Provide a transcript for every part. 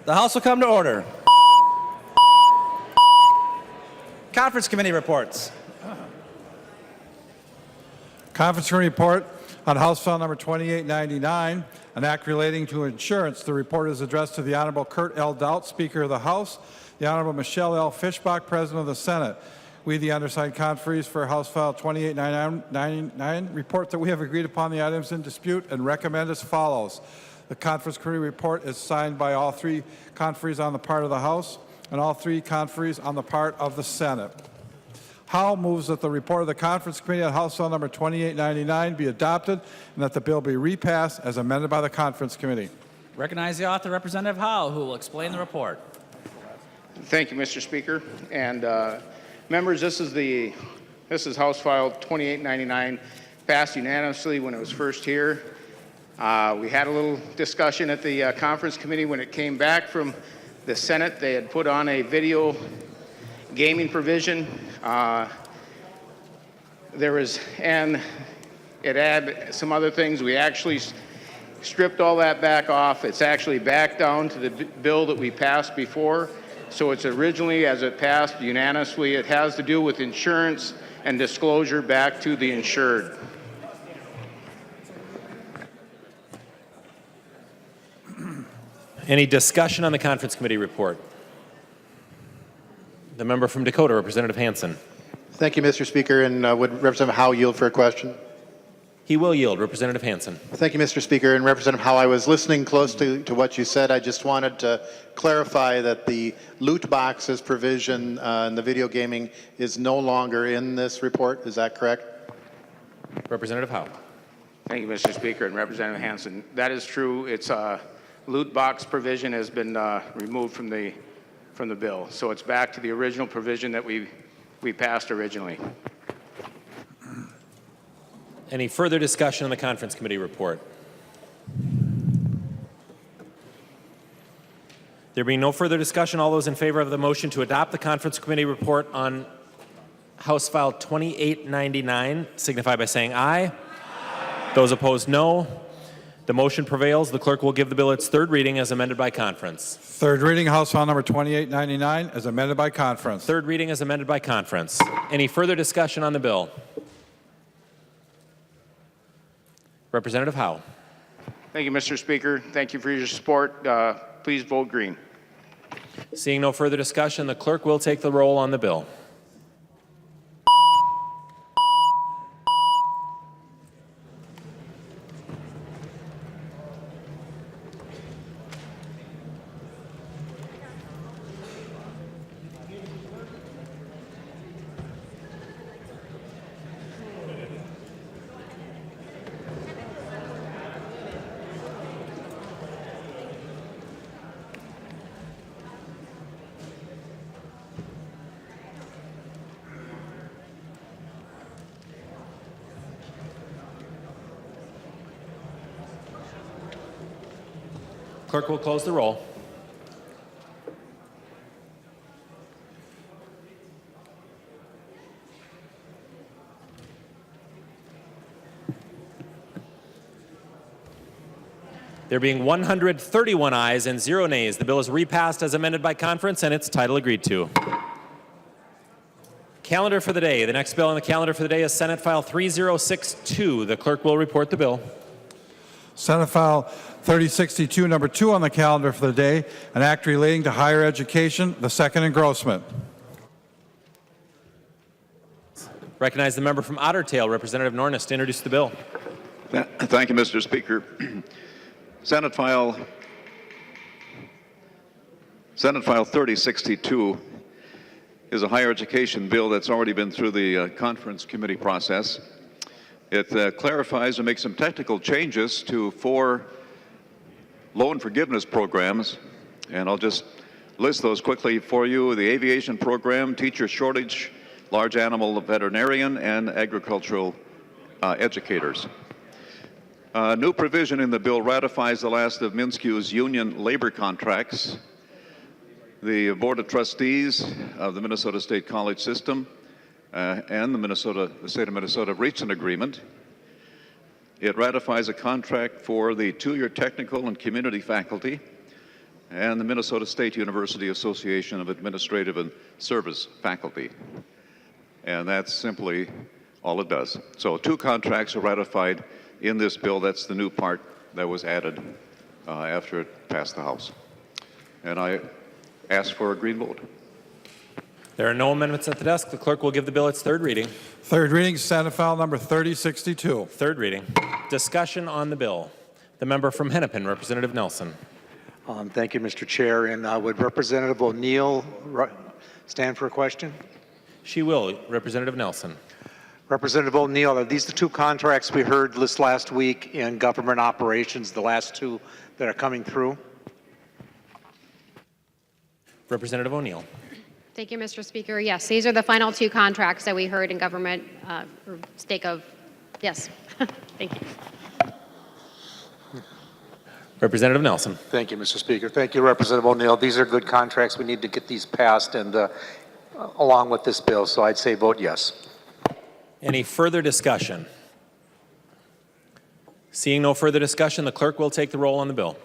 The House will come to order. Conference committee reports. Conference committee report on House File Number 2899, an act relating to insurance. The report is addressed to the Honorable Kurt L. Doudt, Speaker of the House, the Honorable Michelle L. Fischbach, President of the Senate. We, the undersigned conferees for House File 2899, report that we have agreed upon the items in dispute and recommend as follows. The conference committee report is signed by all three conferees on the part of the House and all three conferees on the part of the Senate. Howe moves that the report of the Conference Committee on House File Number 2899 be adopted and that the bill be repassed as amended by the Conference Committee. Recognize the author, Representative Howe, who will explain the report. Thank you, Mr. Speaker. And members, this is House File 2899, passed unanimously when it was first here. We had a little discussion at the Conference Committee when it came back from the Senate. They had put on a video gaming provision. And it had some other things. We actually stripped all that back off. It's actually back down to the bill that we passed before. So it's originally, as it passed unanimously, it has to do with insurance and disclosure back to the insured. Any discussion on the Conference Committee report? The member from Dakota, Representative Hansen. Thank you, Mr. Speaker. And would Representative Howe yield for a question? He will yield. Representative Hansen. Thank you, Mr. Speaker. And Representative Howe, I was listening close to what you said. I just wanted to clarify that the loot boxes provision in the video gaming is no longer in this report. Is that correct? Representative Howe. Thank you, Mr. Speaker, and Representative Hansen. That is true. It's loot box provision has been removed from the bill, so it's back to the original provision that we passed originally. Any further discussion on the Conference Committee report? There being no further discussion, all those in favor of the motion to adopt the Conference Committee report on House File 2899 signify by saying aye. Those opposed, no. The motion prevails. The clerk will give the bill its third reading as amended by conference. Third reading, House File Number 2899, as amended by conference. Third reading as amended by conference. Any further discussion on the bill? Representative Howe. Thank you, Mr. Speaker. Thank you for your support. Please vote green. Seeing no further discussion, the clerk will take the roll on the bill. Clerk will close the roll. There being 131 ayes and 0 nays, the bill is repassed as amended by conference and its title agreed to. Calendar for the day. The next bill on the calendar for the day is Senate File 3062. The clerk will report the bill. Senate File 3062, number 2 on the calendar for the day, an act relating to higher education, the second engrossment. Recognize the member from Otter Tail, Representative Nornes, to introduce the bill. Thank you, Mr. Speaker. Senate File 3062 is a higher education bill that's already been through the conference committee process. It clarifies and makes some technical changes to 4 loan forgiveness programs, and I'll just list those quickly for you. The aviation program, teacher shortage, large animal veterinarian, and agricultural educators. New provision in the bill ratifies the last of MNsure's union labor contracts. The Board of Trustees of the Minnesota State College System and the State of Minnesota reached an agreement. It ratifies a contract for the 2-year technical and community faculty and the Minnesota State University Association of Administrative and Service Faculty. And that's simply all it does. So 2 contracts are ratified in this bill. That's the new part that was added after it passed the House. And I ask for a green vote. There are no amendments at the desk. The clerk will give the bill its third reading. Third reading, Senate File Number 3062. Third reading. Discussion on the bill. The member from Hennepin, Representative Nelson. Thank you, Mr. Chair. And would Representative O'Neill stand for a question? She will. Representative Nelson. Representative O'Neill, are these the 2 contracts we heard this last week in government operations, the last 2 that are coming through? Representative O'Neill. Thank you, Mr. Speaker. Yes, these are the final 2 contracts that we heard in government stake of. Yes. Thank you. Representative Nelson. Thank you, Mr. Speaker. Thank you, Representative O'Neill. These are good contracts. We need to get these passed and along with this bill, so I'd say vote yes. Any further discussion? Seeing no further discussion, the clerk will take the roll on the bill.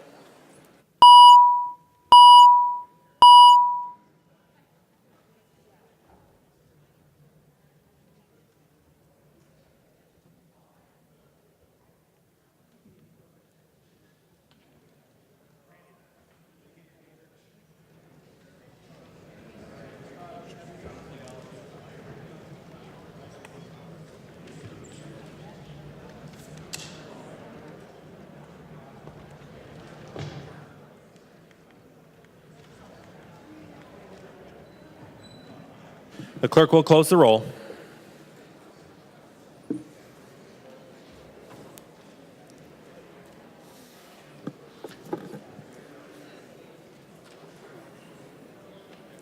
The clerk will close the roll.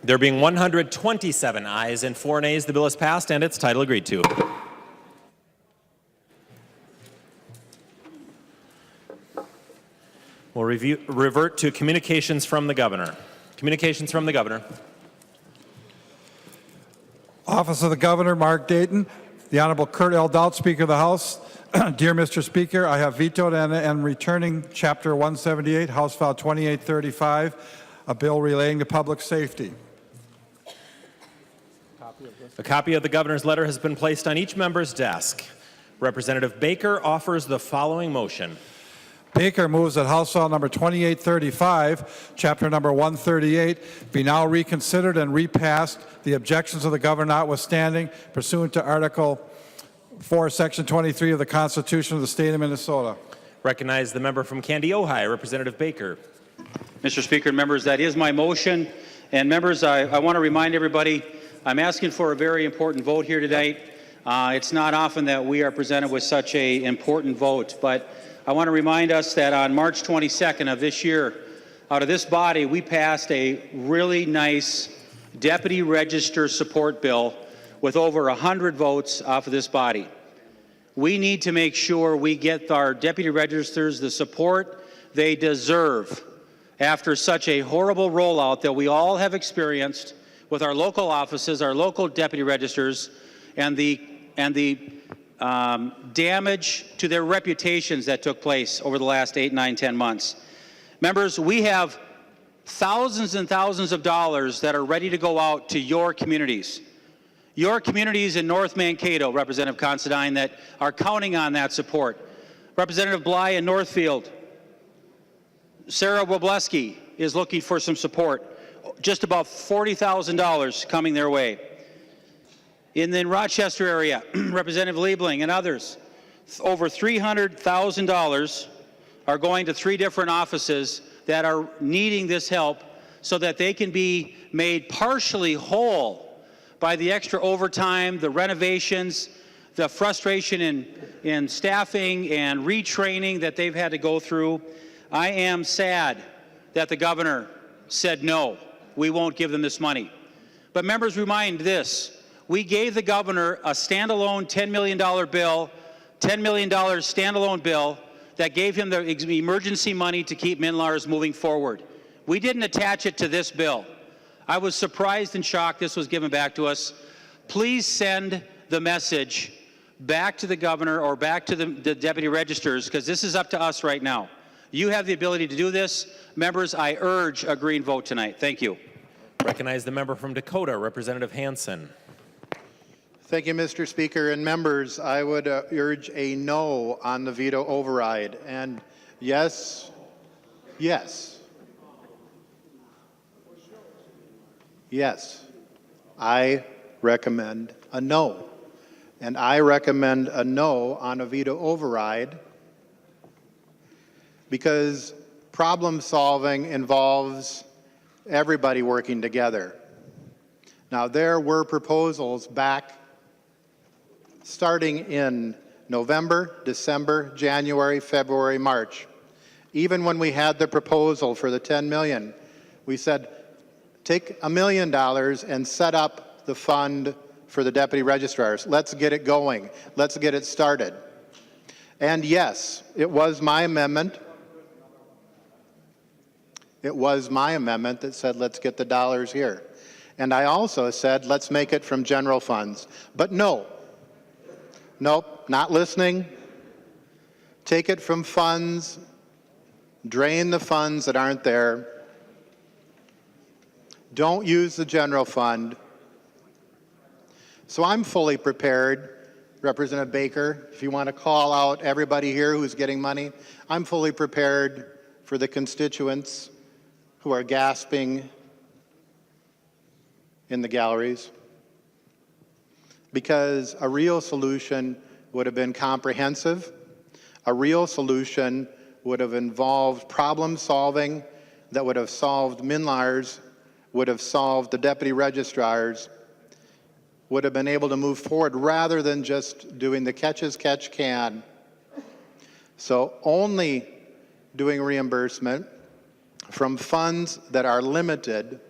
There being 127 ayes and 4 nays, the bill is passed and its title agreed to. We'll revert to communications from the governor. Communications from the governor. Office of the Governor, Mark Dayton. The Honorable Kurt L. Doudt, Speaker of the House. Dear Mr. Speaker, I have vetoed and returning Chapter 178, House File 2835, a bill relating to public safety. A copy of the governor's letter has been placed on each member's desk. Representative Baker offers the following motion. Baker moves that House File Number 2835, Chapter Number 138, be now reconsidered and repassed, the objections of the governor notwithstanding, pursuant to Article 4, Section 23 of the Constitution of the State of Minnesota. Recognize the member from Candy, Ojai, Representative Baker. Mr. Speaker, members, that is my motion. And members, I want to remind everybody, I'm asking for a very important vote here tonight. It's not often that we are presented with such an important vote, but I want to remind us that on March 22nd of this year, out of this body, we passed a really nice deputy register support bill with over 100 votes off of this body. We need to make sure we get our deputy registers the support they deserve after such a horrible rollout that we all have experienced with our local offices, our local deputy registers, and the damage to their reputations that took place over the last 8, 9, 10 months. Members, we have thousands and thousands of dollars that are ready to go out to your communities. Your communities in North Mankato, Representative Considine, that are counting on that support. Representative Bly in Northfield, Sarah Wobleski is looking for some support. Just about $40,000 coming their way. In the Rochester area, Representative Liebling and others, over $300,000 are going to 3 different offices that are needing this help so that they can be made partially whole by the extra overtime, the renovations, the frustration in staffing and retraining that they've had to go through. I am sad that the governor said no, we won't give them this money. But members, remind this. We gave the governor a standalone $10 million bill, $10 million standalone bill that gave him the emergency money to keep MNlars moving forward. We didn't attach it to this bill. I was surprised and shocked this was given back to us. Please send the message back to the governor or back to the deputy registers, because this is up to us right now. You have the ability to do this. Members, I urge a green vote tonight. Thank you. Recognize the member from Dakota, Representative Hansen. Thank you, Mr. Speaker. And members, I would urge a no on the veto override. And yes, I recommend a no. And I recommend a no on a veto override because problem solving involves everybody working together. Now, there were proposals back starting in November, December, January, February, March. Even when we had the proposal for the $10 million, we said, take $1 million and set up the fund for the deputy registrars. Let's get it going. Let's get it started. And yes, it was my amendment. It was my amendment that said, let's get the dollars here. And I also said, let's make it from general funds. But nope, not listening. Take it from funds, drain the funds that aren't there. Don't use the general fund. So I'm fully prepared, Representative Baker, if you want to call out everybody here who's getting money, I'm fully prepared for the constituents who are gasping in the galleries, because a real solution would have been comprehensive. A real solution would have involved problem solving that would have solved MNlars, would have solved the deputy registrars, would have been able to move forward rather than just doing the catch as catch can. So only doing reimbursement from funds that are limited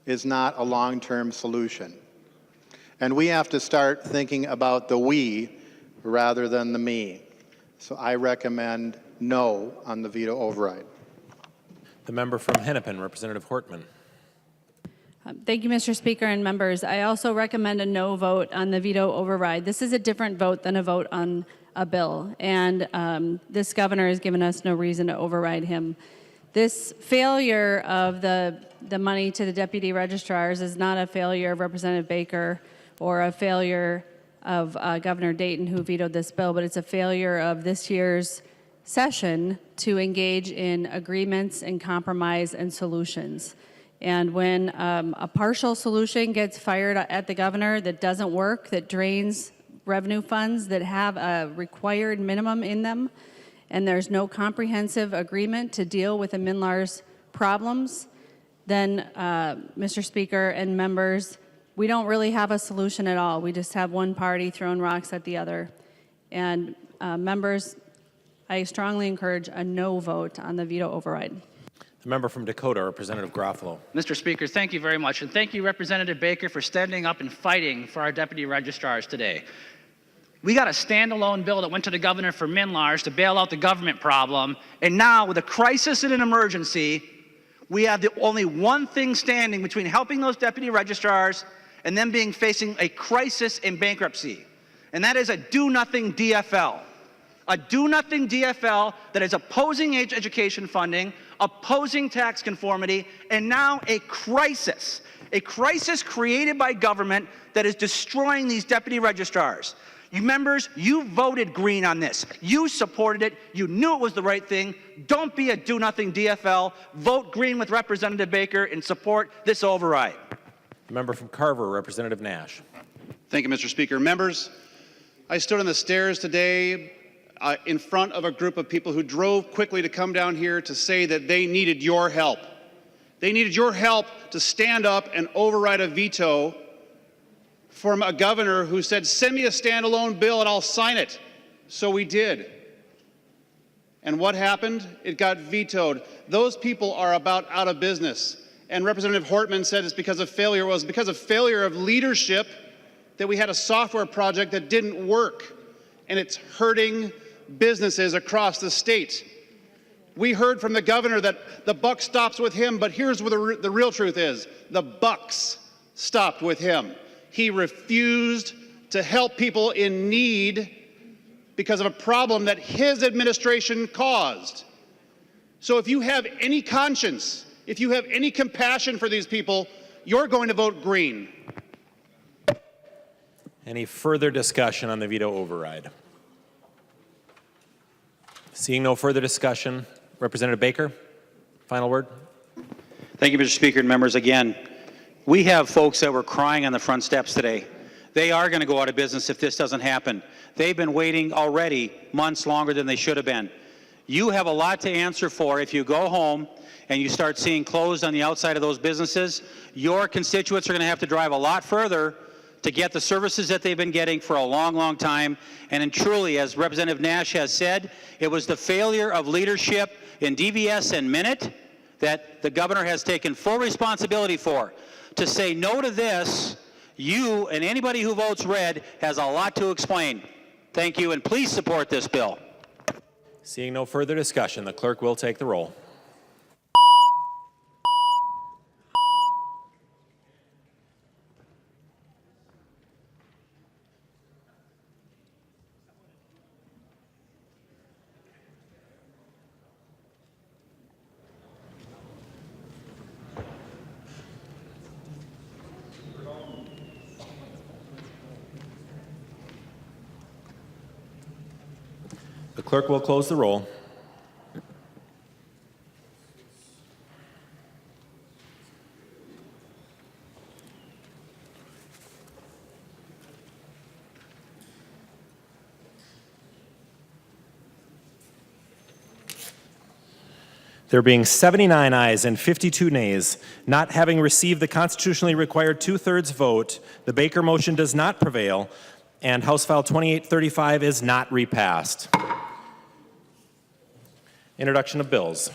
is not a long-term solution. And we have to start thinking about the we rather than the me. So I recommend no on the veto override. The member from Hennepin, Representative Hortman. Thank you, Mr. Speaker and members. I also recommend a no vote on the veto override. This is a different vote than a vote on a bill, and this governor has given us no reason to override him. This failure of the money to the deputy registrars is not a failure of Representative Baker or a failure of Governor Dayton, who vetoed this bill, but it's a failure of this year's session to engage in agreements and compromise and solutions. And when a partial solution gets fired at the governor that doesn't work, that drains revenue funds that have a required minimum in them, and there's no comprehensive agreement to deal with the MNlars problems, then, Mr. Speaker and members, we don't really have a solution at all. We just have one party throwing rocks at the other. And members, I strongly encourage a no vote on the veto override. The member from Dakota, Representative Garofalo. Mr. Speaker, thank you very much. And thank you, Representative Baker, for standing up and fighting for our deputy registrars today. We got a standalone bill that went to the governor for MNlars to bail out the government problem. And now, with a crisis and an emergency, we have the only one thing standing between helping those deputy registrars and them facing a crisis in bankruptcy. And that is a do-nothing DFL. A do-nothing DFL that is opposing education funding, opposing tax conformity, and now a crisis created by government that is destroying these deputy registrars. You members, you voted green on this. You supported it. You knew it was the right thing. Don't be a do-nothing DFL. Vote green with Representative Baker and support this override. The member from Carver, Representative Nash. Thank you, Mr. Speaker. Members, I stood on the stairs today in front of a group of people who drove quickly to come down here to say that they needed your help. They needed your help to stand up and override a veto from a governor who said, send me a standalone bill and I'll sign it. So we did. And what happened? It got vetoed. Those people are about out of business. And Representative Hortman said it's because of failure. Well, it was because of failure of leadership that we had a software project that didn't work. And it's hurting businesses across the state. We heard from the governor that the buck stops with him, but here's where the real truth is. The bucks stopped with him. He refused to help people in need because of a problem that his administration caused. So if you have any conscience, if you have any compassion for these people, you're going to vote green. Any further discussion on the veto override? Seeing no further discussion, Representative Baker, final word. Thank you, Mr. Speaker and members. Again, we have folks that were crying on the front steps today. They are going to go out of business if this doesn't happen. They've been waiting already months longer than they should have been. You have a lot to answer for if you go home and you start seeing closed on the outside of those businesses. Your constituents are going to have to drive a lot further to get the services that they've been getting for a long, long time. And truly, as Representative Nash has said, it was the failure of leadership in DVS and Minute that the governor has taken full responsibility for. To say no to this, you and anybody who votes red has a lot to explain. Thank you, and please support this bill. Seeing no further discussion, the clerk will take the roll. The clerk will close the roll. There being 79 ayes and 52 nays, not having received the constitutionally required 2/3 vote, the Baker motion does not prevail, and House File 2835 is not repassed. Introduction of bills.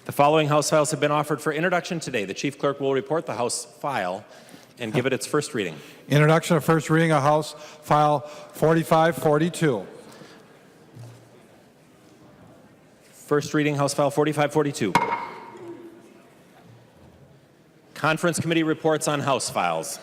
The following House files have been offered for introduction today. The Chief Clerk will report the House file and give it its first reading. Introduction of first reading of House File 4542. First reading, House File 4542. Conference Committee reports on House files.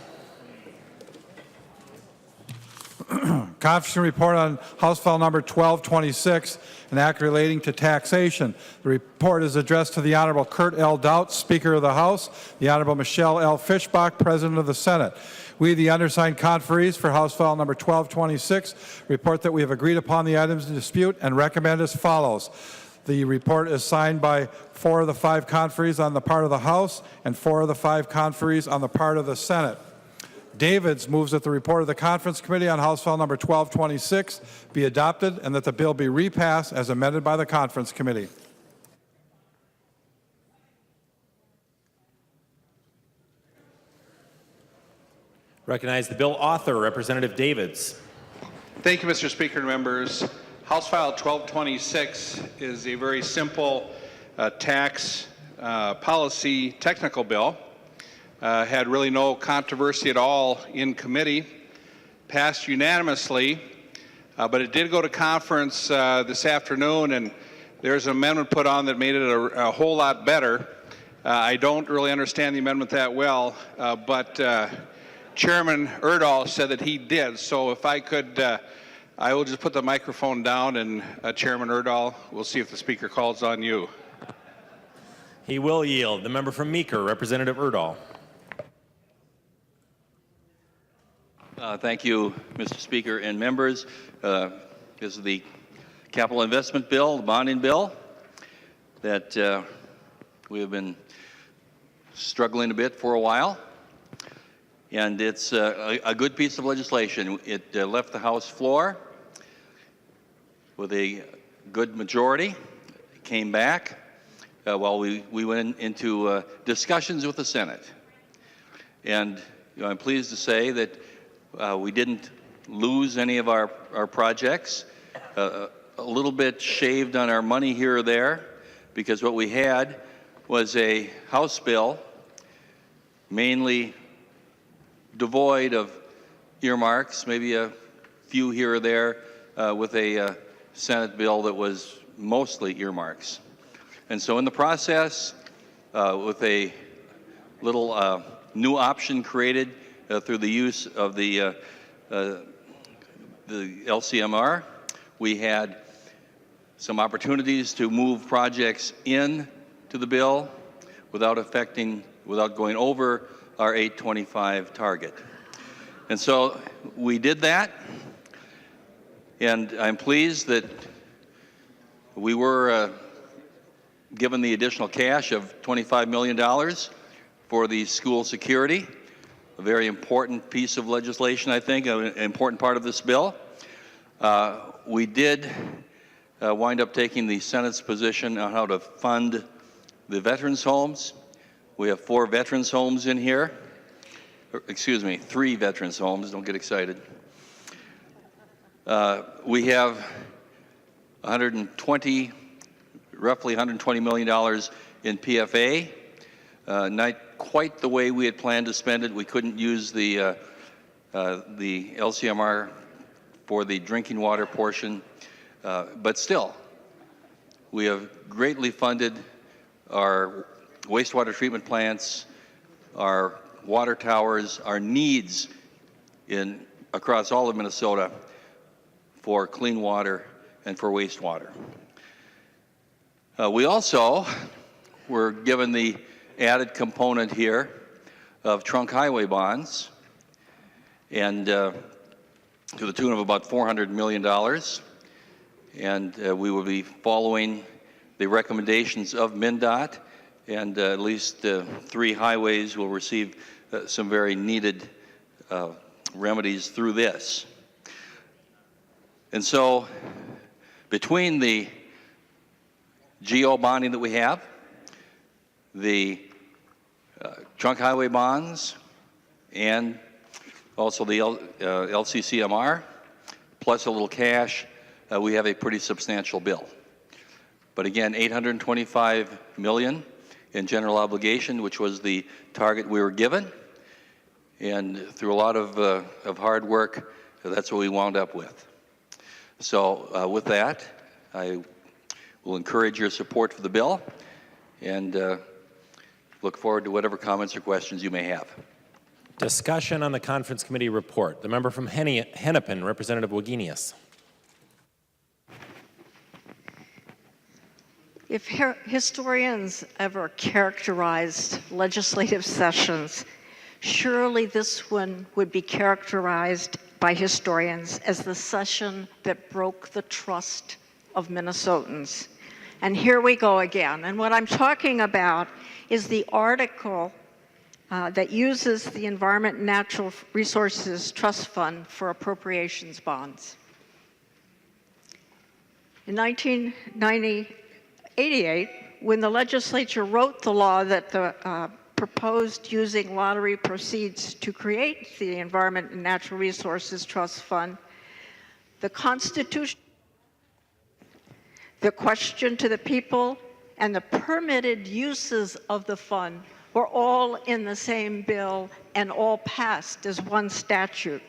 Conference report on House File number 1226, an act relating to taxation. The report is addressed to the Honorable Kurt L. Doudt, Speaker of the House, the Honorable Michelle L. Fischbach, President of the Senate. We, the undersigned conferees for House File number 1226, report that we have agreed upon the items in dispute and recommend as follows. The report is signed by 4 of the 5 conferees on the part of the House and 4 of the 5 conferees on the part of the Senate. Davids moves that the report of the Conference Committee on House File number 1226 be adopted and that the bill be repassed as amended by the Conference Committee. Recognize the bill author, Representative Davids. Thank you, Mr. Speaker and members. House File 1226 is a very simple tax policy technical bill. Had really no controversy at all in committee, passed unanimously, but it did go to conference this afternoon, and there's an amendment put on that made it a whole lot better. I don't really understand the amendment that well, but Chairman Erdahl said that he did, so if I could, I will just put the microphone down, and Chairman Erdahl, we'll see if the Speaker calls on you. He will yield. The member from Meeker, Representative Erdahl. Thank you, Mr. Speaker and members. This is the capital investment bill, the bonding bill, that we have been struggling a bit for a while. And it's a good piece of legislation. It left the House floor with a good majority. It came back while we went into discussions with the Senate. And I'm pleased to say that we didn't lose any of our projects, a little bit shaved on our money here or there, because what we had was a House bill mainly devoid of earmarks, maybe a few here or there, with a Senate bill that was mostly earmarks. And so in the process, with a little new option created through the use of the the LCMR. We had some opportunities to move projects in to the bill without going over our 825 target. And so we did that, and I'm pleased that we were given the additional cash of $25 million for the school security, a very important piece of legislation, I think, an important part of this bill. We did wind up taking the Senate's position on how to fund the veterans' homes. We have 4 veterans' homes in here. Excuse me, 3 veterans' homes, don't get excited. We have roughly $120 million in PFA. Not quite the way we had planned to spend it. We couldn't use the LCMR for the drinking water portion, but still, we have greatly funded our wastewater treatment plants, our water towers, our needs across all of Minnesota for clean water and for wastewater. We also were given the added component here of trunk highway bonds, and to the tune of about $400 million. And we will be following the recommendations of MnDOT, and at least 3 highways will receive some very needed remedies through this. And so between the GO bonding that we have, the trunk highway bonds, and also the LCCMR, plus a little cash, we have a pretty substantial bill. But again, $825 million in general obligation, which was the target we were given. And through a lot of hard work, that's what we wound up with. So with that, I will encourage your support for the bill, and look forward to whatever comments or questions you may have. Discussion on the conference committee report. The member from Hennepin, Representative Wagenius. If historians ever characterized legislative sessions, surely this one would be characterized by historians as the session that broke the trust of Minnesotans. And here we go again. And what I'm talking about is the article that uses the Environment and Natural Resources Trust Fund for appropriations bonds. In 1988, when the legislature wrote the law that the proposed using lottery proceeds to create the Environment and Natural Resources Trust Fund, the Constitution, the question to the people, and the permitted uses of the fund were all in the same bill and all passed as one statute.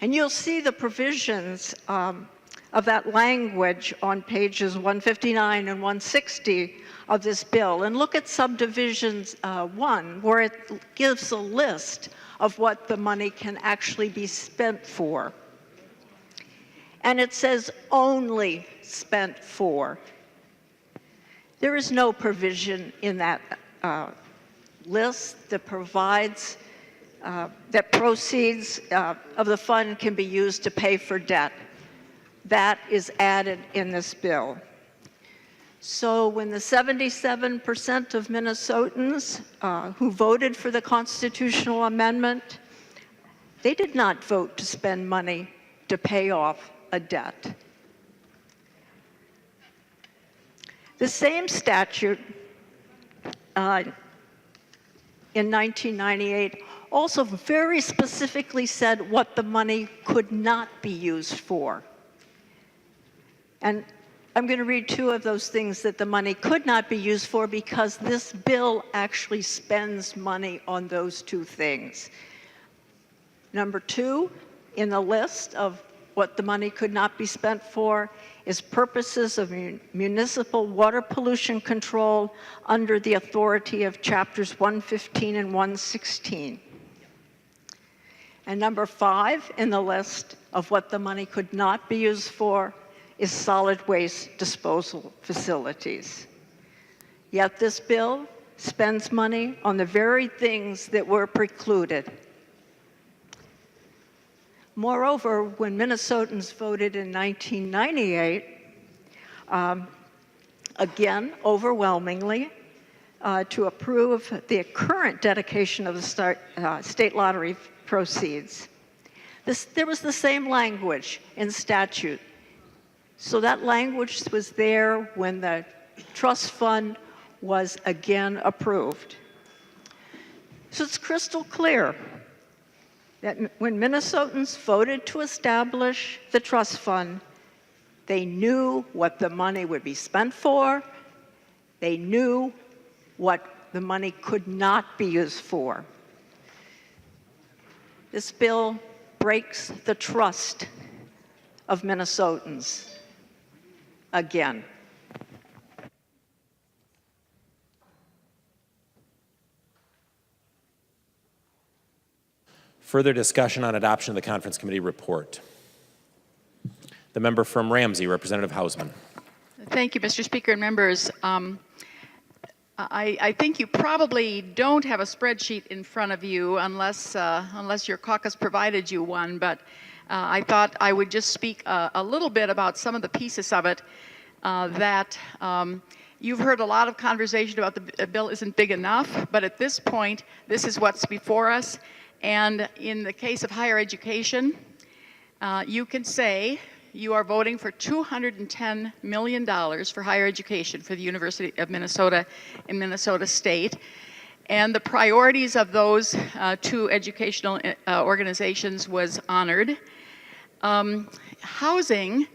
And you'll see the provisions of that language on pages 159 and 160 of this bill. And look at subdivisions 1, where it gives a list of what the money can actually be spent for. And it says only spent for. There is no provision in that list that provides that proceeds of the fund can be used to pay for debt. That is added in this bill. So when the 77% of Minnesotans who voted for the constitutional amendment, they did not vote to spend money to pay off a debt. The same statute in 1998 also very specifically said what the money could not be used for. And I'm going to read 2 of those things that the money could not be used for, because this bill actually spends money on those 2 things. Number 2 in the list of what the money could not be spent for is purposes of municipal water pollution control under the authority of chapters 115 and 116. And number 5 in the list of what the money could not be used for is solid waste disposal facilities. Yet this bill spends money on the very things that were precluded. Moreover, when Minnesotans voted in 1998, again, overwhelmingly, to approve the current dedication of the state lottery proceeds, there was the same language in statute. So that language was there when the trust fund was again approved. So it's crystal clear that when Minnesotans voted to establish the trust fund, they knew what the money would be spent for. They knew what the money could not be used for. This bill breaks the trust of Minnesotans again. Further discussion on adoption of the Conference Committee report. The member from Ramsey, Representative Hausman. Thank you, Mr. Speaker and members. I think you probably don't have a spreadsheet in front of you unless your caucus provided you one, but I thought I would just speak a little bit about some of the pieces of it that you've heard a lot of conversation about. The bill isn't big enough, but at this point, this is what's before us. And in the case of higher education, you can say you are voting for $210 million for higher education for the University of Minnesota in Minnesota State. And the priorities of those two educational organizations was honored. Housing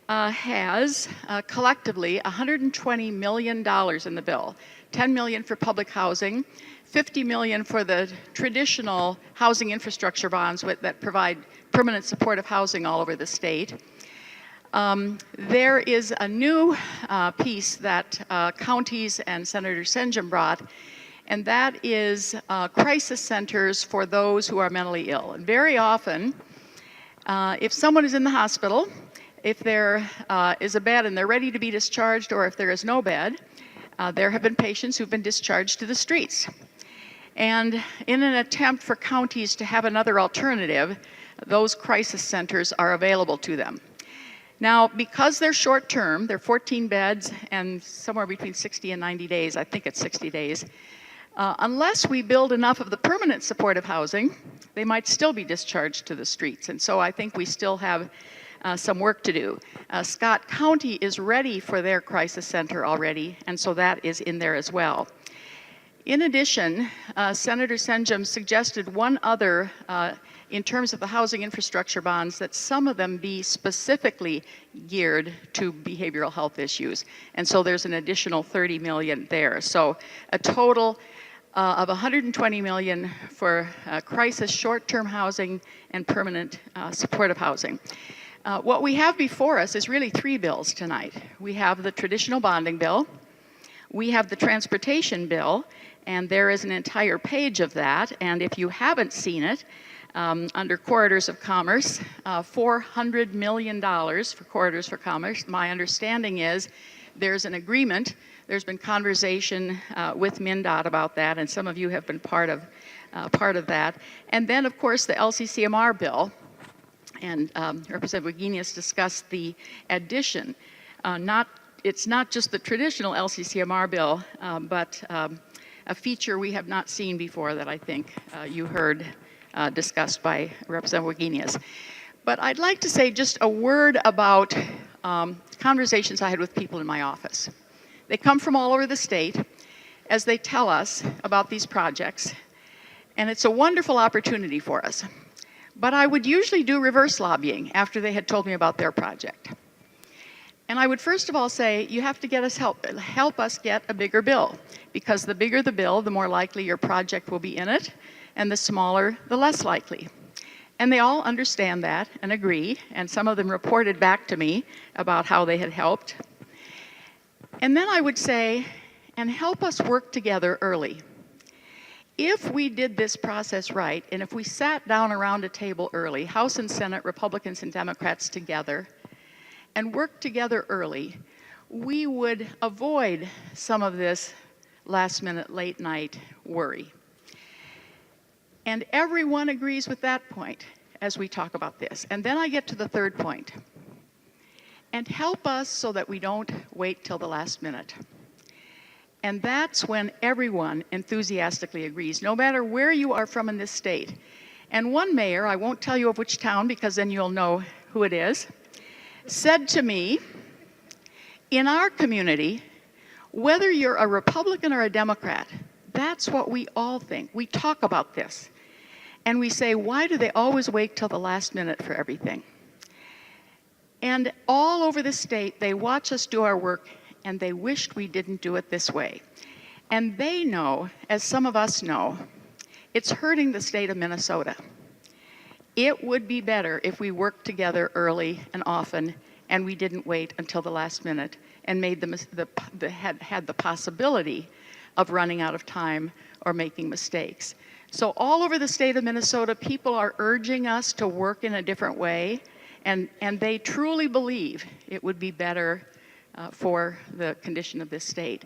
has collectively $120 million in the bill, $10 million for public housing, $50 million for the traditional housing infrastructure bonds that provide permanent supportive housing all over the state. There is a new piece that counties and Senator Senjum brought, and that is crisis centers for those who are mentally ill. And very often, if someone is in the hospital, if there is a bed and they're ready to be discharged, or if there is no bed, there have been patients who've been discharged to the streets. And in an attempt for counties to have another alternative, those crisis centers are available to them. Now, because they're short-term, they're 14 beds and somewhere between 60 and 90 days, I think it's 60 days, unless we build enough of the permanent supportive housing, they might still be discharged to the streets. And so I think we still have some work to do. Scott County is ready for their crisis center already, and so that is in there as well. In addition, Senator Senjum suggested one other, in terms of the housing infrastructure bonds, that some of them be specifically geared to behavioral health issues. And so there's an additional $30 million there. So a total of $120 million for crisis short-term housing and permanent supportive housing. What we have before us is really 3 bills tonight. We have the traditional bonding bill, we have the transportation bill, and there is an entire page of that. And if you haven't seen it, under Corridors of Commerce, $400 million for Corridors for Commerce. My understanding is there's an agreement. There's been conversation with MnDOT about that, and some of you have been part of that. And then, of course, the LCCMR bill. And Representative Wagenius discussed the addition. It's not just the traditional LCCMR bill, but a feature we have not seen before that I think you heard discussed by Representative Wagenius. But I'd like to say just a word about conversations I had with people in my office. They come from all over the state as they tell us about these projects, and it's a wonderful opportunity for us. But I would usually do reverse lobbying after they had told me about their project. And I would first of all say, you have to get us help us get a bigger bill, because the bigger the bill, the more likely your project will be in it, and the smaller, the less likely. And they all understand that and agree, and some of them reported back to me about how they had helped. And then I would say, and help us work together early. If we did this process right, and if we sat down around a table early, House and Senate, Republicans and Democrats together, and worked together early, we would avoid some of this last-minute, late-night worry. And everyone agrees with that point as we talk about this. And then I get to the third point. And help us so that we don't wait till the last minute. And that's when everyone enthusiastically agrees, no matter where you are from in this state. And one mayor, I won't tell you of which town because then you'll know who it is, said to me, in our community, whether you're a Republican or a Democrat, that's what we all think. We talk about this. And we say, why do they always wait till the last minute for everything? And all over the state, they watch us do our work and they wished we didn't do it this way. And they know, as some of us know, it's hurting the state of Minnesota. It would be better if we worked together early and often and we didn't wait until the last minute and made had the possibility of running out of time or making mistakes. So all over the state of Minnesota, people are urging us to work in a different way, and they truly believe it would be better for the condition of this state.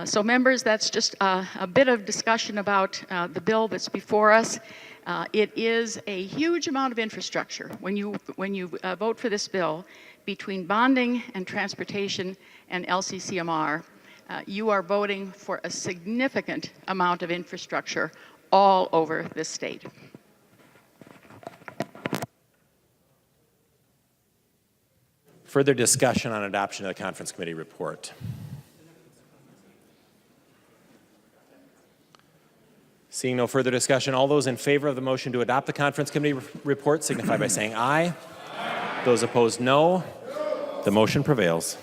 So members, that's just a bit of discussion about the bill that's before us. It is a huge amount of infrastructure. When you vote for this bill, between bonding and transportation and LCCMR, you are voting for a significant amount of infrastructure all over this state. Further discussion on adoption of the conference committee report. Seeing no further discussion, all those in favor of the motion to adopt the conference committee report signify by saying aye. Aye. Those opposed, no. The motion prevails.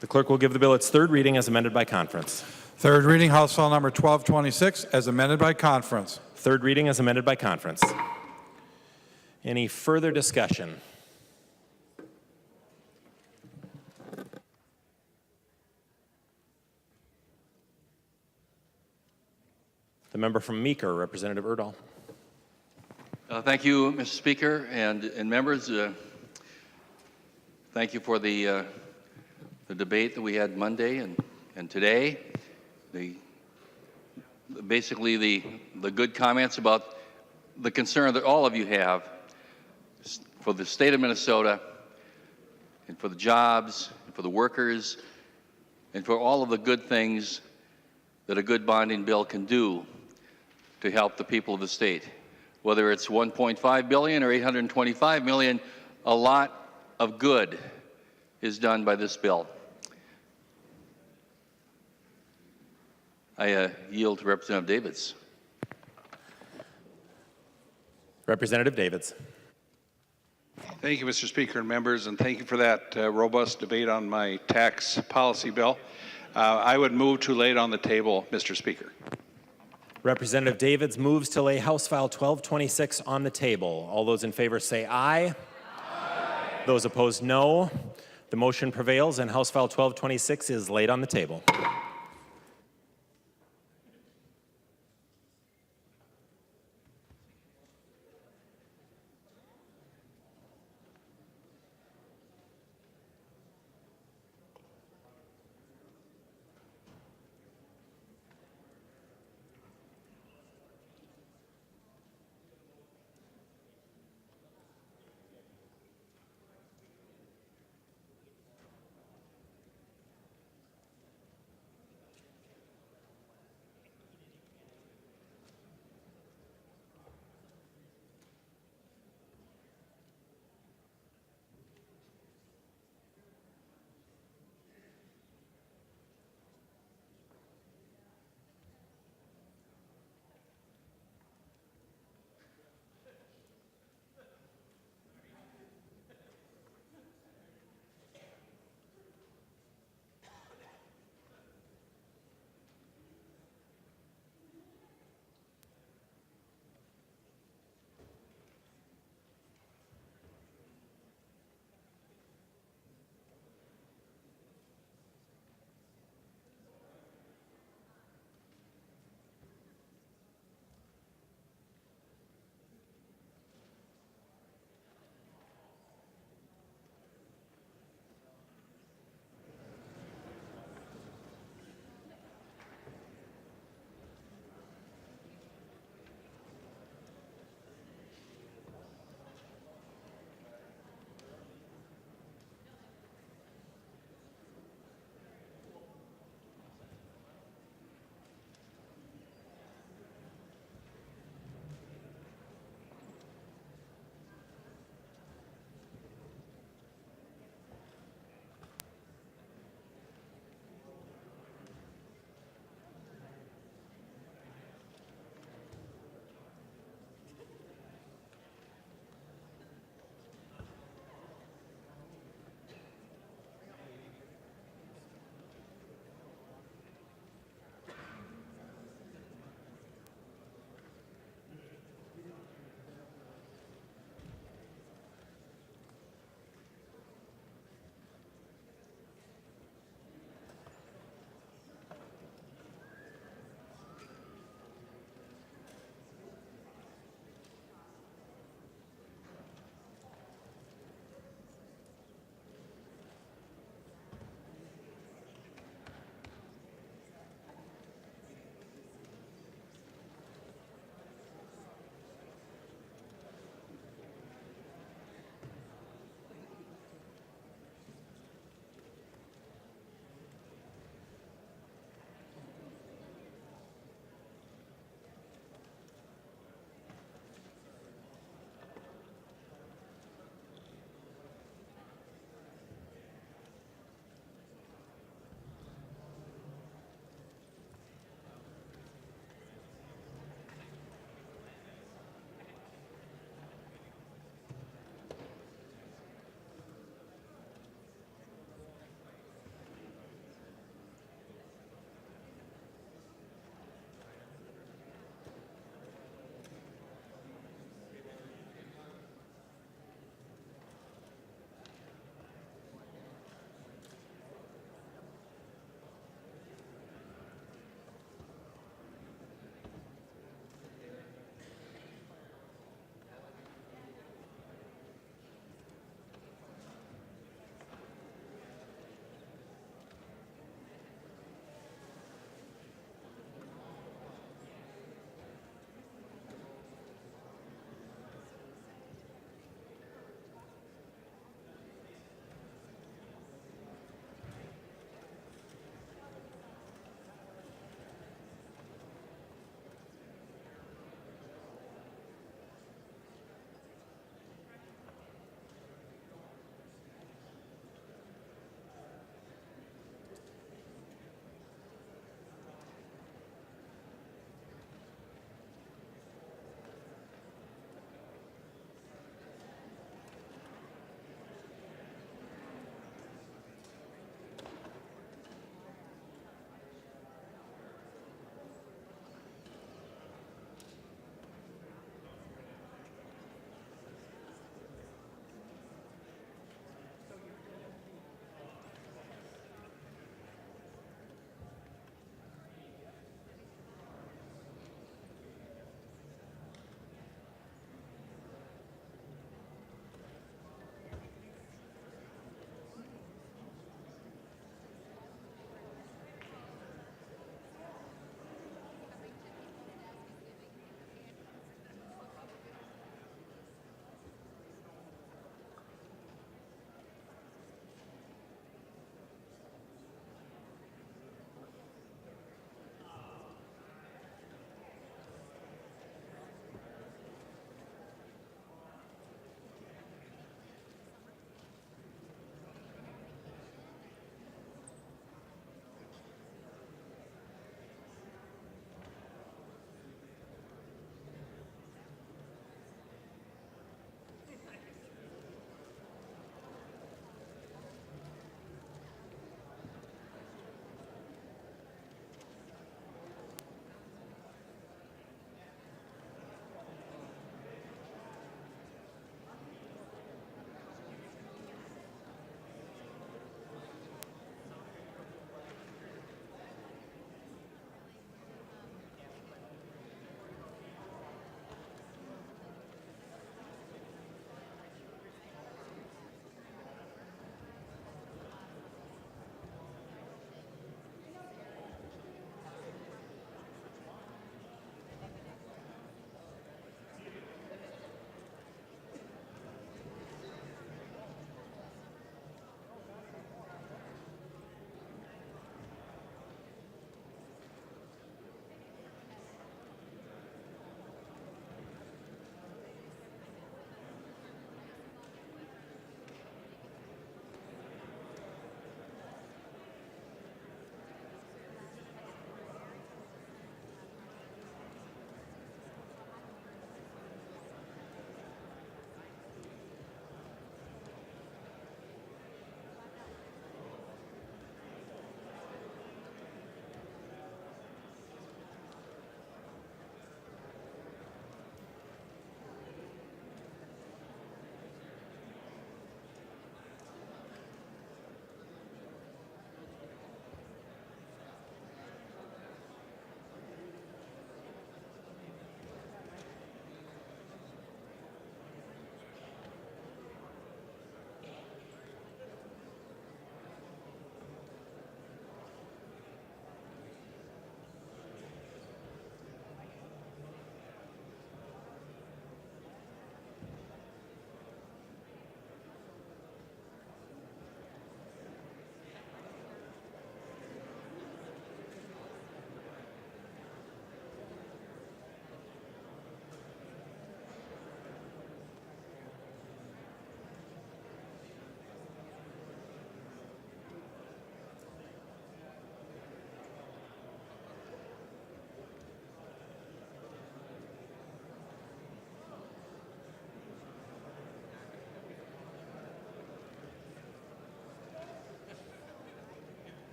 The clerk will give the bill its third reading as amended by conference. Third reading, House File Number 1226, as amended by conference. Third reading as amended by conference. Any further discussion? The member from Meeker, Representative Erdahl. Thank you, Mr. Speaker and members. Thank you for the debate that we had Monday and today. Basically the good comments about the concern that all of you have for the state of Minnesota and for the jobs and for the workers and for all of the good things that a good bonding bill can do to help the people of the state. Whether it's $1.5 billion or $825 million, a lot of good is done by this bill. I yield to Representative Davids. Representative Davids. Thank you, Mr. Speaker and members, and thank you for that robust debate on my tax policy bill. I would move to lay it on the table, Mr. Speaker. Representative Davids moves to lay House File 1226 on the table. All those in favor say aye. Aye. Those opposed, no. The motion prevails and House File 1226 is laid on the table.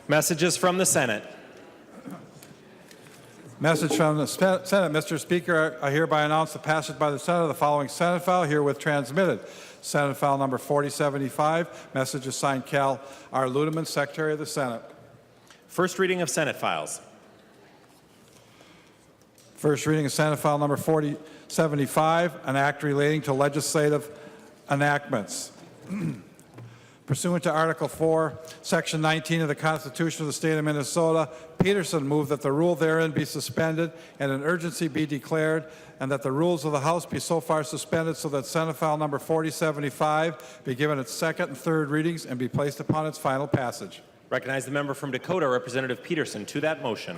Messages from the Senate. Message from the Senate. Mr. Speaker, I hereby announce the passage by the Senate of the following Senate file herewith transmitted. Senate file number 4075. Message is signed Cal R. Ludeman, Secretary of the Senate. First reading of Senate files. First reading of Senate file number 4075, an act relating to legislative enactments. Pursuant to Article 4, Section 19 of the Constitution of the State of Minnesota, Peterson moved that the rule therein be suspended and an urgency be declared, and that the rules of the House be so far suspended so that Senate file number 4075 be given its second and third readings and be placed upon its final passage. Recognize the member from Dakota, Representative Peterson, to that motion.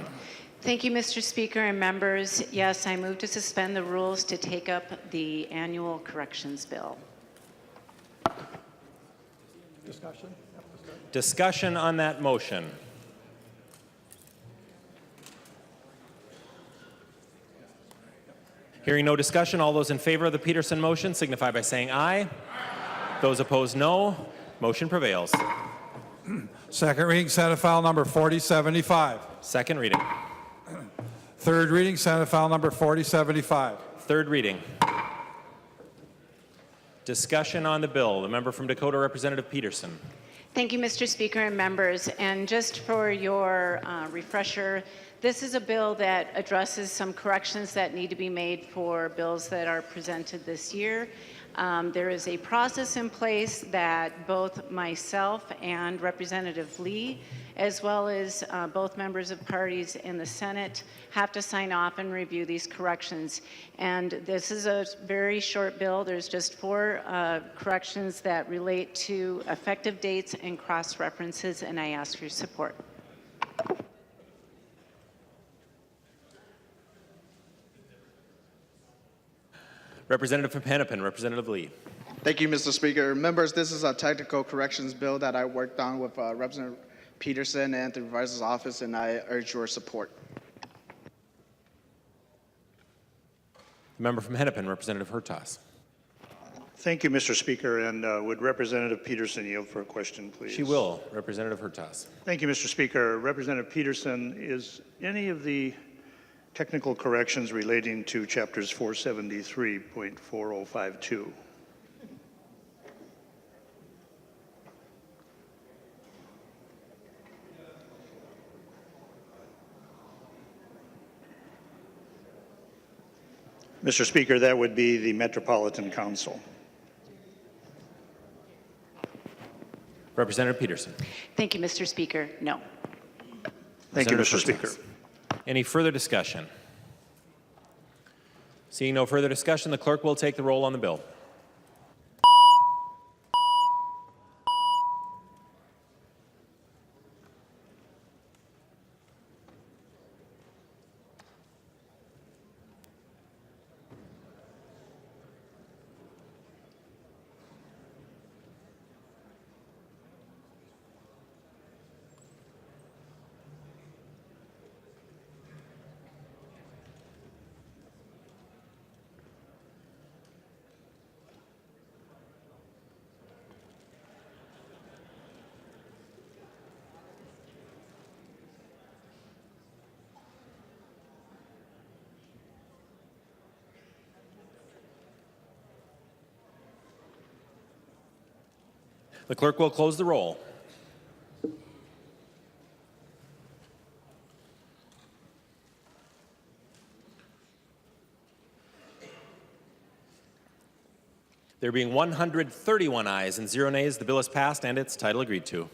Thank you, Mr. Speaker and members. Yes, I move to suspend the rules to take up the annual corrections bill. Discussion? Discussion on that motion. Hearing no discussion, all those in favor of the Peterson motion signify by saying aye. Aye. Those opposed, no. Motion prevails. Second reading, Senate file number 4075. Second reading. Third reading, Senate file number 4075. Third reading. Discussion on the bill. The member from Dakota, Representative Peterson. Thank you, Mr. Speaker and members. And just for your refresher, this is a bill that addresses some corrections that need to be made for bills that are presented this year. There is a process in place that both myself and Representative Lee, as well as both members of parties in the Senate, have to sign off and review these corrections. And this is a very short bill. There's just 4 corrections that relate to effective dates and cross-references, and I ask for your support. Representative from Hennepin, Representative Lee. Thank you, Mr. Speaker. Members, this is a technical corrections bill that I worked on with Representative Peterson and the Revisor's office, and I urge your support. The member from Hennepin, Representative Hertas. Thank you, Mr. Speaker. And would Representative Peterson yield for a question, please? She will. Representative Hertas. Thank you, Mr. Speaker. Representative Peterson, is any of the technical corrections relating to chapters 473.4052? Mr. Speaker, that would be the Metropolitan Council. Representative Peterson. Thank you, Mr. Speaker. No. Thank you, Mr. Speaker. Any further discussion? Seeing no further discussion, the clerk will take the roll on the bill. The clerk will close the roll. There being 131 ayes and 0 nays, the bill is passed and its title agreed to.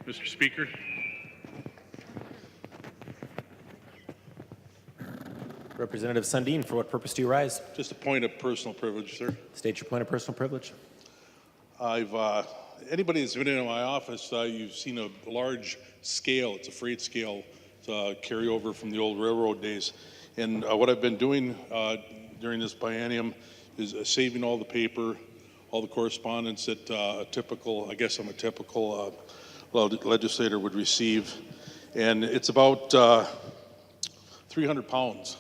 Mr. Speaker. Representative Sundin, for what purpose do you rise? Just a point of personal privilege, sir. State your point of personal privilege. Anybody that's been in my office, you've seen a large scale. It's a freight scale. It's a carryover from the old railroad days. And what I've been doing during this biennium is saving all the paper, all the correspondence that a typical legislator would receive. And it's about 300 pounds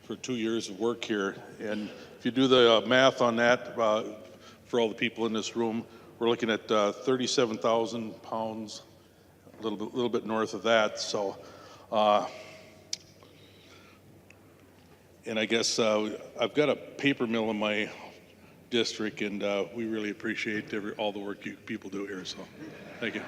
for 2 years of work here. And if you do the math on that, for all the people in this room, we're looking at 37,000 pounds, a little bit north of that. So, and I guess I've got a paper mill in my district, and we really appreciate all the work you people do here. So, thank you.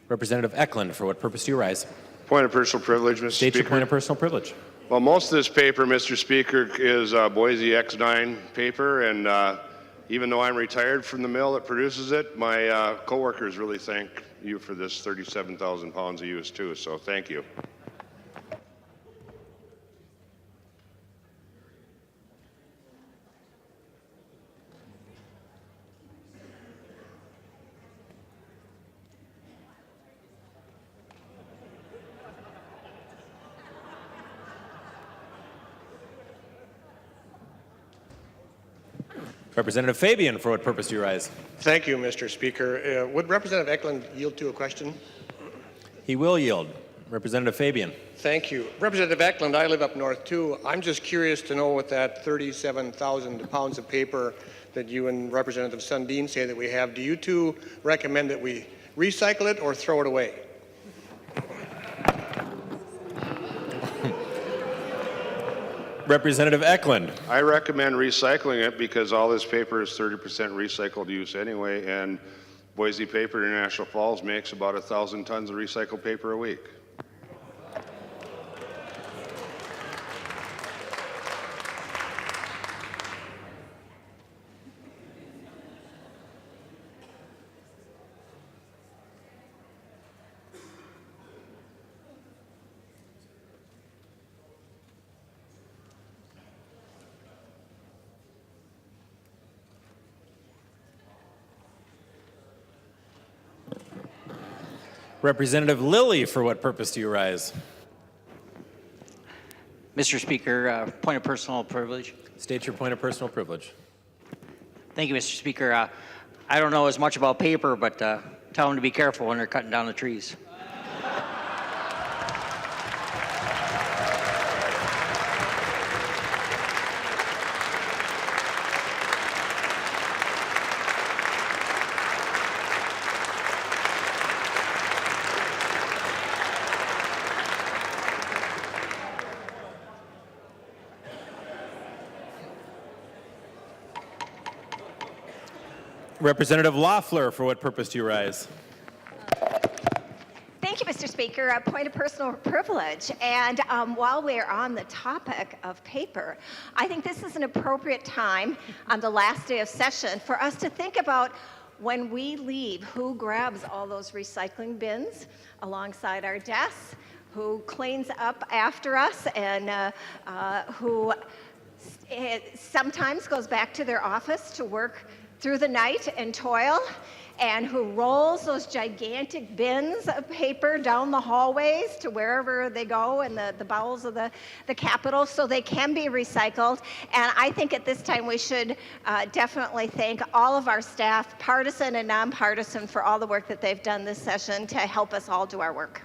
Representative Eklund, for what purpose do you rise? Point of personal privilege, Mr. State Speaker. your point of personal privilege. Well, most of this paper, Mr. Speaker, is Boise X9 paper, and even though I'm retired from the mill that produces it, my coworkers really thank you for this 37,000 pounds of use too, so thank you. Representative Fabian, for what purpose do you rise? Thank you, Mr. Speaker. Would Representative Eklund yield to a question? He will yield. Representative Fabian. Thank you. Representative Eklund, I live up north too. I'm just curious to know with that 37,000 pounds of paper that you and Representative Sundin say that we have, do you two recommend that we recycle it or throw it away? Representative Eklund. I recommend recycling it because all this paper is 30% recycled use anyway, and Boise Paper International Falls makes about 1,000 tons of recycled paper a week. Representative Lilly, for what purpose do you rise? Mr. Speaker, point of personal privilege. State your point of personal privilege. Thank you, Mr. Speaker. I don't know as much about paper, but tell them to be careful when they're cutting down the trees. Representative Loeffler, for what purpose do you rise? Thank you, Mr. Speaker. A point of personal privilege. And while we're on the topic of paper, I think this is an appropriate time on the last day of session for us to think about when we leave, who grabs all those recycling bins alongside our desks, who cleans up after us, and who sometimes goes back to their office to work through the night and toil, and who rolls those gigantic bins of paper down the hallways to wherever they go in the bowels of the Capitol so they can be recycled. And I think at this time we should definitely thank all of our staff, partisan and nonpartisan, for all the work that they've done this session to help us all do our work.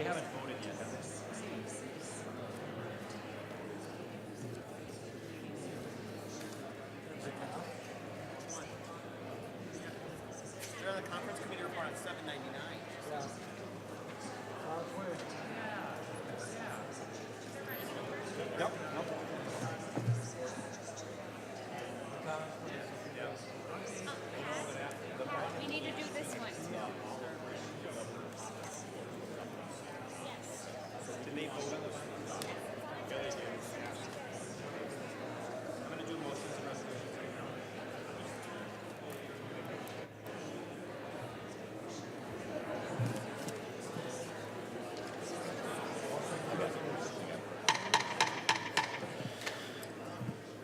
haven't voted yet, have they? They're on the conference committee report on 799. Yep. We need to do this one. Did they vote on this? Yeah, they did. I'm going to do motions and resolutions right now.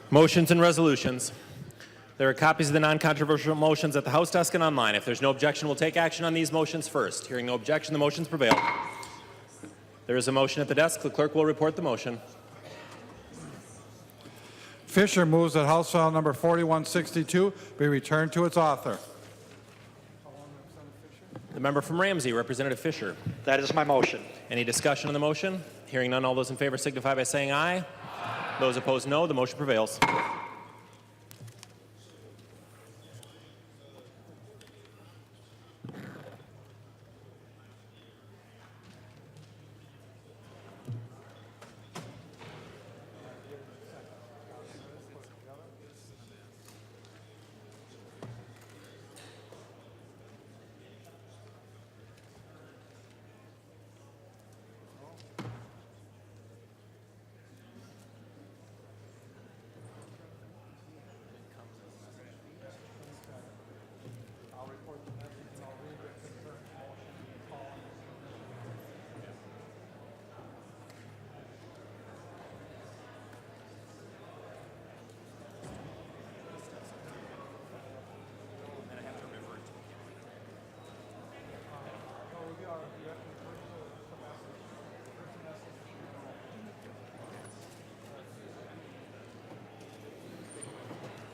Motions and resolutions. There are copies of the non-controversial motions at the House desk and online. If there's no objection, we'll take action on these motions first. Hearing no objection, the motions prevail. There is a motion at the desk. The clerk will report the motion. Fisher moves that House File number 4162 be returned to its author. The member from Ramsey, Representative Fisher. That is my motion. Any discussion on the motion? Hearing none, all those in favor signify by saying aye. Those opposed, no. The motion prevails.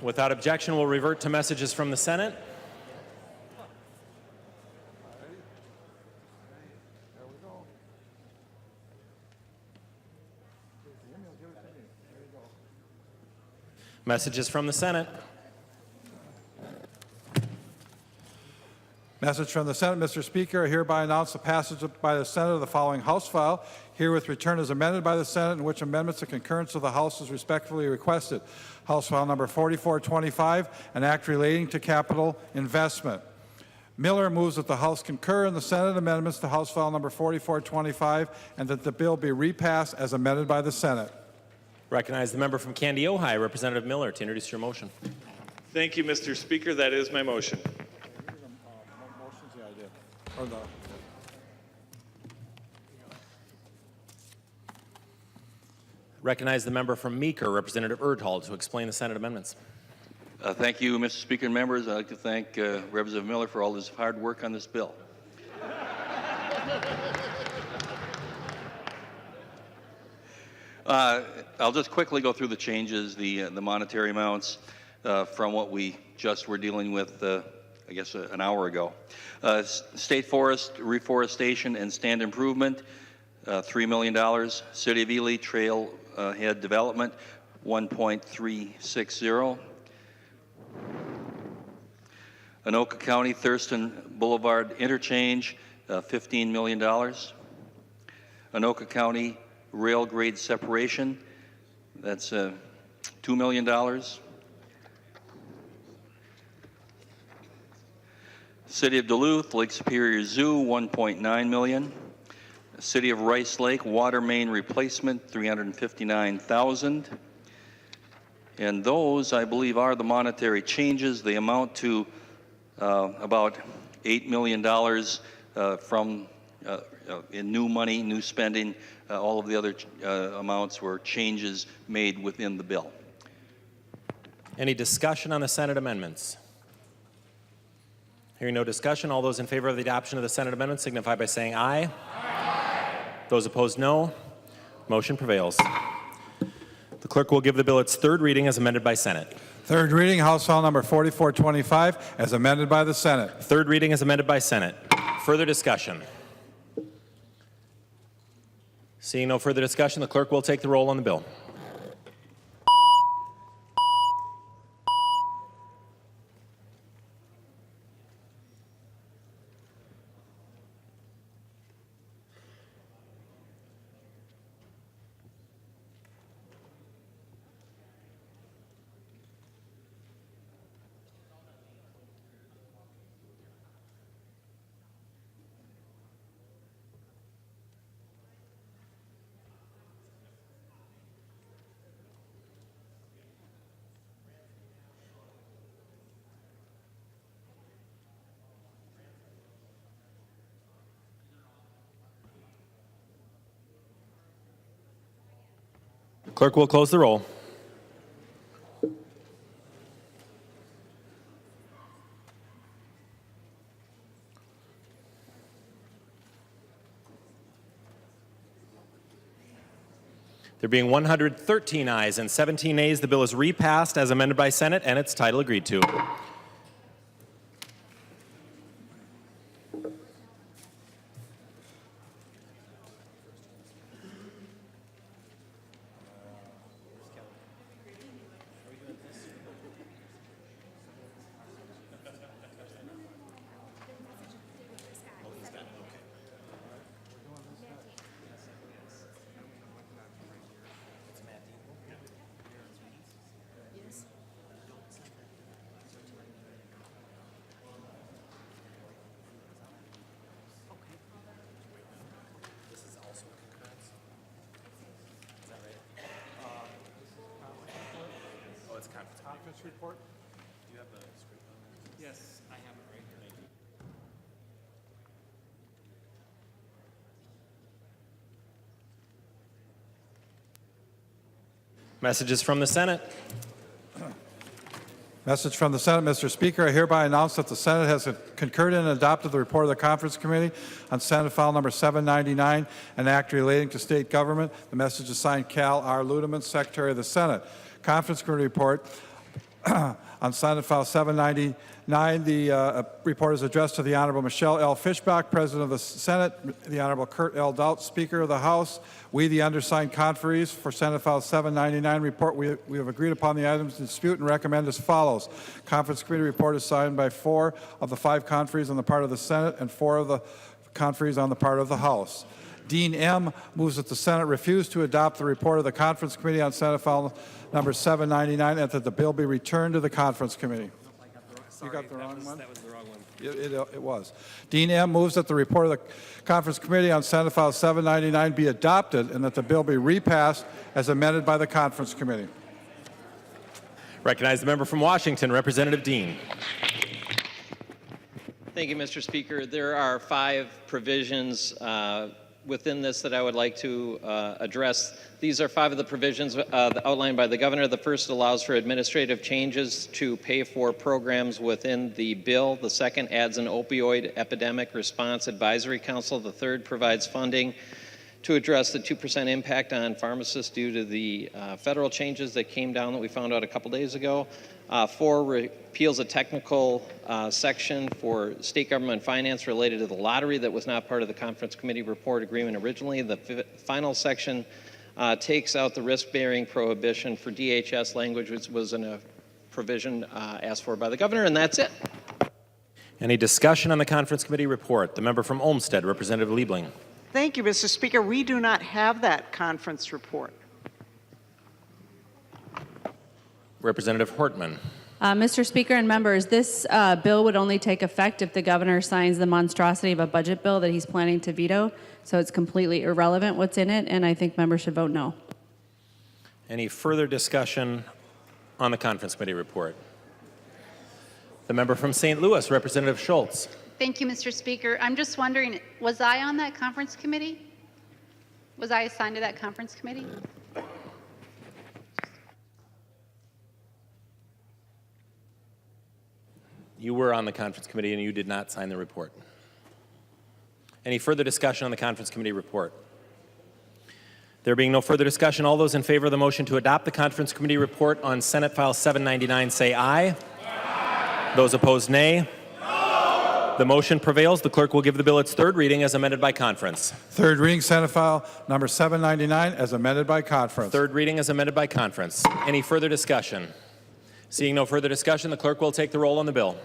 Without objection, we'll revert to messages from the Senate. Messages from the Senate. Message from the Senate. Mr. Speaker, I hereby announce the passage by the Senate of the following House file, herewith returned as amended by the Senate, in which amendments of concurrence of the House is respectfully requested. House File number 4425, an act relating to capital investment. Miller moves that the House concur in the Senate amendments to House File number 4425 and that the bill be repassed as amended by the Senate. Recognize the member from Candy, Ohio, Representative Miller, to introduce your motion. Thank you, Mr. Speaker. That is my motion. Recognize the member from Meeker, Representative Erdhall, to explain the Senate amendments. Thank you, Mr. Speaker and members. I'd like to thank Representative Miller for all his hard work on this bill. I'll just quickly go through the changes, the monetary amounts from what we just were dealing with, I guess, an hour ago. State forest, reforestation, and stand improvement, $3 million. City of Ely trailhead development, 1.360. Anoka County Thurston Boulevard interchange, $15 million. Anoka County rail grade separation, that's $2 million. City of Duluth Lake Superior Zoo, $1.9 million. City of Rice Lake water main replacement, $359,000. And those, I believe, are the monetary changes. They amount to about $8 million from in new money, new spending. All of the other amounts were changes made within the bill. Any discussion on the Senate amendments? Hearing no discussion, all those in favor of the adoption of the Senate amendment signify by saying aye. Aye. Those opposed, no. Motion prevails. The clerk will give the bill its third reading as amended by Senate. Third reading, House File number 4425, as amended by the Senate. Third reading as amended by Senate. Further discussion. Seeing no further discussion, the clerk will take the roll on the bill. Clerk will close the roll. There being 113 ayes and 17 nays, the bill is repassed as amended by Senate and its title agreed to. Conference report? Do you have the script on this? Yes, I have it right here. Thank you. Messages from the Senate. Message from the Senate. Mr. Speaker, I hereby announce that the Senate has concurred and adopted the report of the Conference Committee on Senate File Number 799, an act relating to state government. The message is signed Cal R. Ludeman, Secretary of the Senate. Conference Committee report on Senate File 799. The report is addressed to the Honorable Michelle L. Fischbach, President of the Senate, the Honorable Kurt L. Doudt, Speaker of the House. We, the undersigned conferees for Senate File 799 report, we have agreed upon the items in dispute and recommend as follows. Conference Committee report is signed by 4 of the 5 conferees on the part of the Senate and 4 of the conferees on the part of the House. Dean M. moves that the Senate refuse to adopt the report of the Conference Committee on Senate File Number 799 and that the bill be returned to the Conference Committee. You got the wrong one? That was the wrong one. It was. Dean M. moves that the report of the Conference Committee on Senate File 799 be adopted and that the bill be repassed as amended by the Conference Committee. Recognize the member from Washington, Representative Dean. Thank you, Mr. Speaker. There are 5 provisions within this that I would like to address. These are 5 of the provisions outlined by the governor. The first allows for administrative changes to pay for programs within the bill. The second adds an opioid epidemic response advisory council. The third provides funding to address the 2% impact on pharmacists due to the federal changes that came down that we found out a couple days ago. 4 repeals a technical section for state government finance related to the lottery that was not part of the Conference Committee report agreement originally. The final section takes out the risk-bearing prohibition for DHS language, which was in a provision asked for by the governor, and that's it. Any discussion on the Conference Committee report? The member from Olmsted, Representative Liebling. Thank you, Mr. Speaker. We do not have that conference report. Representative Hortman. Mr. Speaker and members, this bill would only take effect if the governor signs the monstrosity of a budget bill that he's planning to veto. So it's completely irrelevant what's in it, and I think members should vote no. Any further discussion on the Conference Committee report? The member from St. Louis, Representative Schultz. Thank you, Mr. Speaker. I'm just wondering, was I on that conference committee? Was I assigned to that conference committee? You were on the Conference Committee and you did not sign the report. Any further discussion on the Conference Committee report? There being no further discussion, all those in favor of the motion to adopt the Conference Committee report on Senate File 799 say aye. Aye. Those opposed, nay. No. The motion prevails. The clerk will give the bill its third reading as amended by conference. Third reading, Senate File number 799, as amended by conference. Third reading as amended by conference. Any further discussion? Seeing no further discussion, the clerk will take the roll on the bill.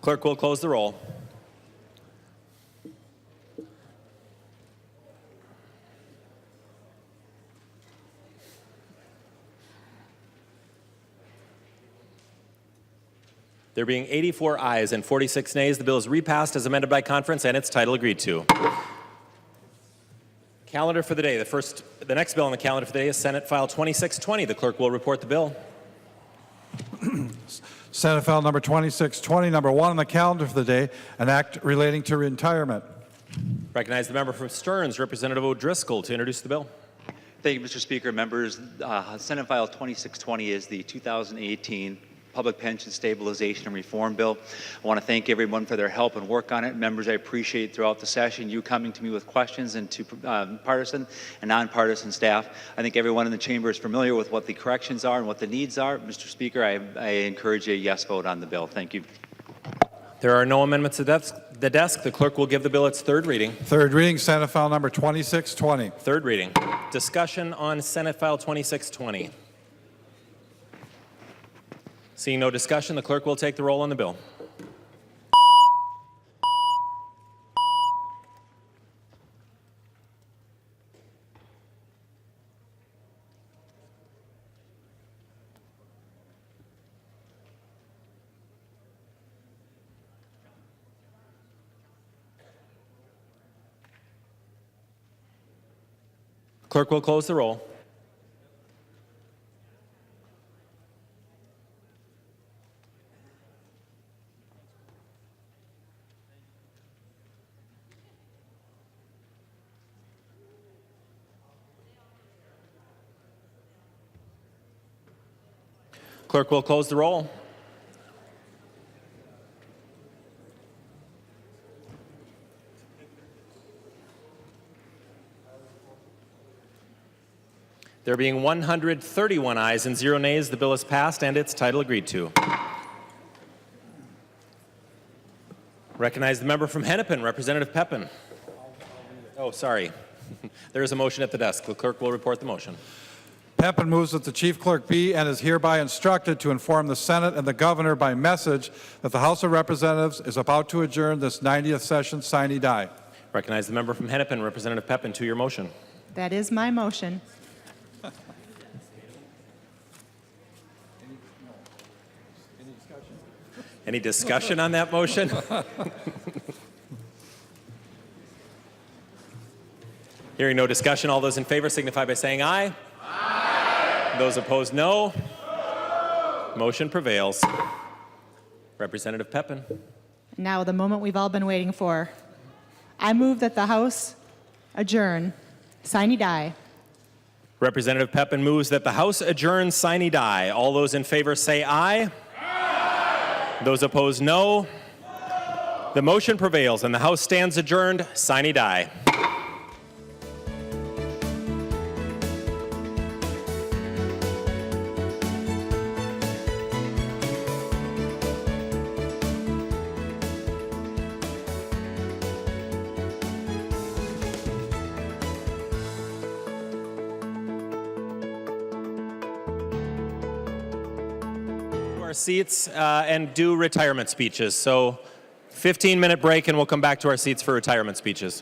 Clerk will close the roll. There being 84 ayes and 46 nays, the bill is repassed as amended by conference and its title agreed to. Calendar for the day. The next bill on the calendar for the day is Senate File 2620. The clerk will report the bill. Senate File number 2620, number 1 on the calendar for the day, an act relating to retirement. Recognize the member from Stearns, Representative O'Driscoll, to introduce the bill. Thank you, Mr. Speaker. Members, Senate File 2620 is the 2018 Public Pension Stabilization and Reform Bill. I want to thank everyone for their help and work on it. Members, I appreciate throughout the session you coming to me with questions, and to partisan and nonpartisan staff. I think everyone in the chamber is familiar with what the corrections are and what the needs are. Mr. Speaker, I encourage a yes vote on the bill. Thank you. There are no amendments to the desk. The clerk will give the bill its third reading. Third reading, Senate File number 2620. Third reading. Discussion on Senate File 2620. Seeing no discussion, the clerk will take the roll on the bill. Clerk will close the roll. Clerk will close the roll. There being 131 ayes and 0 nays, the bill is passed and its title agreed to. Recognize the member from Hennepin, Representative Pepin. Oh, sorry. There is a motion at the desk. The clerk will report the motion. Pepin moves that the chief clerk be and is hereby instructed to inform the Senate and the governor by message that the House of Representatives is about to adjourn this 90th session sine die. Recognize the member from Hennepin, Representative Pepin, to your motion. That is my motion. Any discussion on that motion? Hearing no discussion, all those in favor signify by saying aye. Aye. Those opposed, no. Motion prevails. Representative Pepin. Now the moment we've all been waiting for. I move that the House adjourn, sine die. Representative Pepin moves that the House adjourn sine die. All those in favor say aye. Aye. Those opposed, no. The motion prevails and the House stands adjourned sine die. Seats and do retirement speeches. So 15-minute break and we'll come back to our seats for retirement speeches.